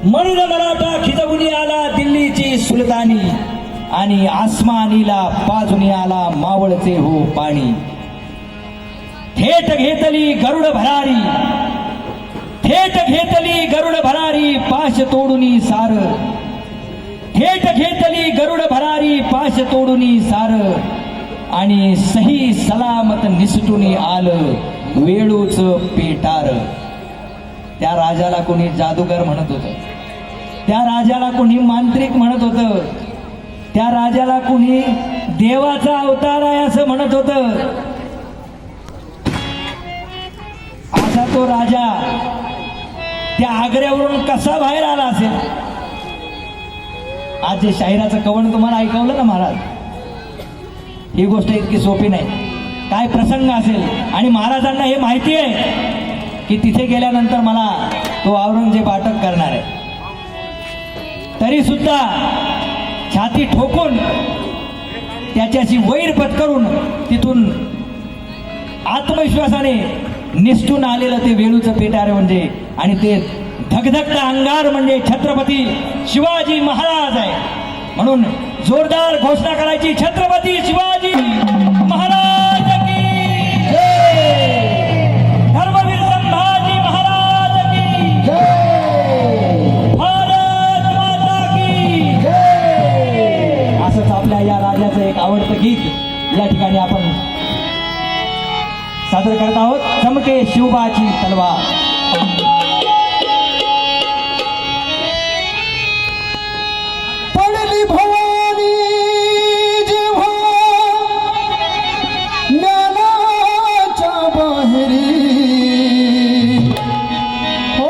म्हणून मराठा खिदवून आला दिल्लीची सुलतानी, आणि आसमानीला पाजून आला मावळचे हो पाणी. थेट घेतली गरुड भरारी, थेट घेतली गरुड भरारी, पाश तोडून सार. थेट घेतली गरुड भरारी, पाश तोडून सार, आणि सही सलामत निसटून आलं वेळूच पेटार. त्या राजाला कोणी जादूगर म्हणत होतं, त्या राजाला कोणी मांत्रिक म्हणत होतं, त्या राजाला कोणी देवाचा अवतार आहे असं म्हणत होतं. असा तो राजा त्या आग्र्यावरून कसा बाहेर आला असेल. आज जे शाहिराचं कवण तुम्हाला ऐकवलं ना महाराज, ही गोष्ट इतकी सोपी नाही. काय प्रसंग असेल, आणि महाराजांना हे माहिती आहे की तिथे गेल्यानंतर मला तो औरंगजेब अटक करणार आहे. तरी सुद्धा छाती ठोकून त्याच्याशी वैर पत्करून तिथून आत्मविश्वासाने निष्ठून आलेलं ते वेळूचं पेटारे म्हणजे, आणि ते धगधगता अंगार म्हणजे छत्रपती शिवाजी महाराज आहे. म्हणून जोरदार घोषणा करायची, छत्रपती शिवाजी महाराज की जय, धर्मवीर संभाजी महाराज की जय, भारत माता की जय. असंच आपल्या या राजाचं एक आवडतं गीत या ठिकाणी आपण सादर करत आहोत. चमके शिवबाची तलवार. पडली भवानी जेव्हा ज्ञानाच्या बाहेरी, हो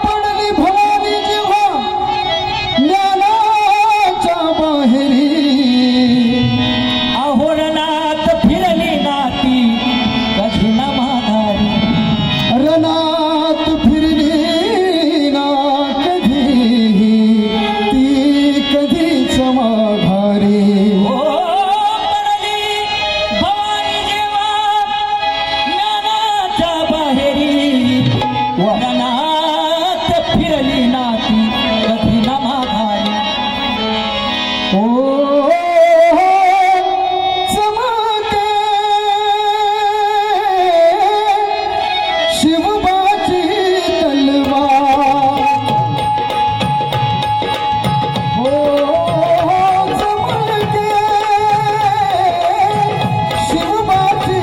पडली भवानी जेव्हा ज्ञानाच्या बाहेरी, अहोरणात फिरली नाती कधी न माघारी. रणात फिरली ना कधी, ती कधीच माघारी. ओ पडली भवानी जेव्हा ज्ञानाच्या बाहेरी, रणात फिरली नाती कधी न माघारी. ओ चमके शिवबाची तलवार, हो चमके शिवबाची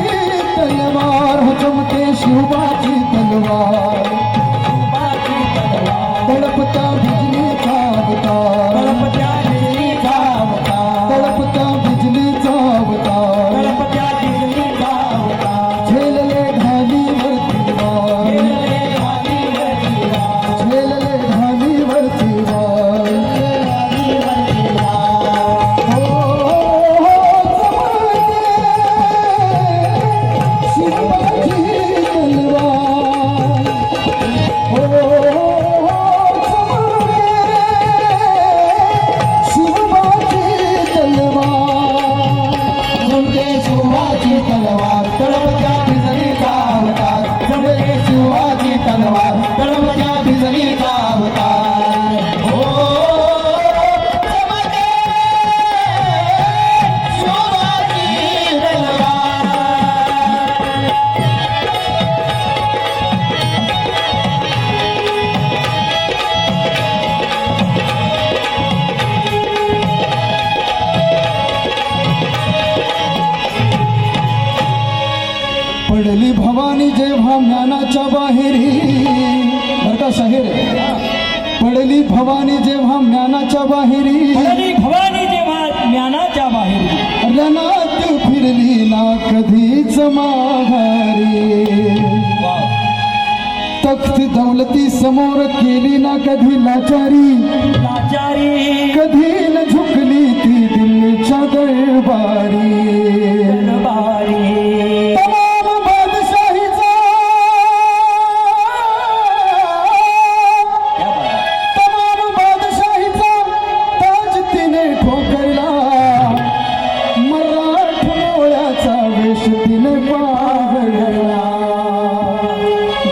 तलवार, हो चमके शिवबाची तलवार. बाची तलवार, तळपता बिजलीचा अवतार, तळपत्या बिजलीचा अवतार, तळपता बिजलीचा अवतार. तळपत्या बिजलीचा अवतार. झेलले ढालीवरती वार, गेले घालीवरती वार, झेलले ढालीवरती वार. घालीवरती वार. हो चमके शिवबाची तलवार, हो चमके शिवबाची तलवार. चमके शिवबाची तलवार, तळपत्या बिजलीचा अवतार. चमके शिवबाची तलवार, तळपत्या बिजलीचा अवतार. हो चमके शिवबाची तलवार. पडली भवानी जेव्हा ज्ञानाच्या बाहेरी, बरं का शाहीर, पडली भवानी जेव्हा ज्ञानाच्या बाहेरी, पडली भवानी जेव्हा ज्ञानाच्या बाहेर, रणात फिरली ना कधीच माघारी. तख्त दौलती समोर केली ना कधी लाचारी, लाचारी कधी न झुकली ती दिल्लीच्या दरबारी. दरबारी. तमाम बादशाहीचा, क्या बात आहे. तमाम बादशाहीचा ताज तिने ठोकरला, मराठमोळ्याचा वेश तिने पाघडला.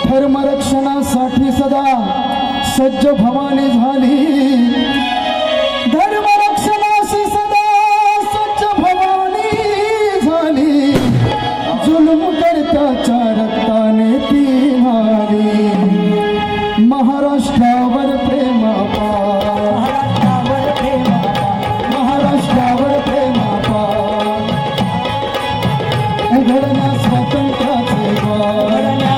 धर्मरक्षणासाठी सदा सज्ज भवानी झाली धर्म रक्षणाशी सदा सज्ज भवानी झाली जुलूम करत्याच्या रक्ताने ती मारी महाराष्ट्रावर प्रेम अपार महाराष्ट्रावर प्रेम महाराष्ट्रावर प्रेम अपार उघडण्या स्वातंत्र्याचे द्वार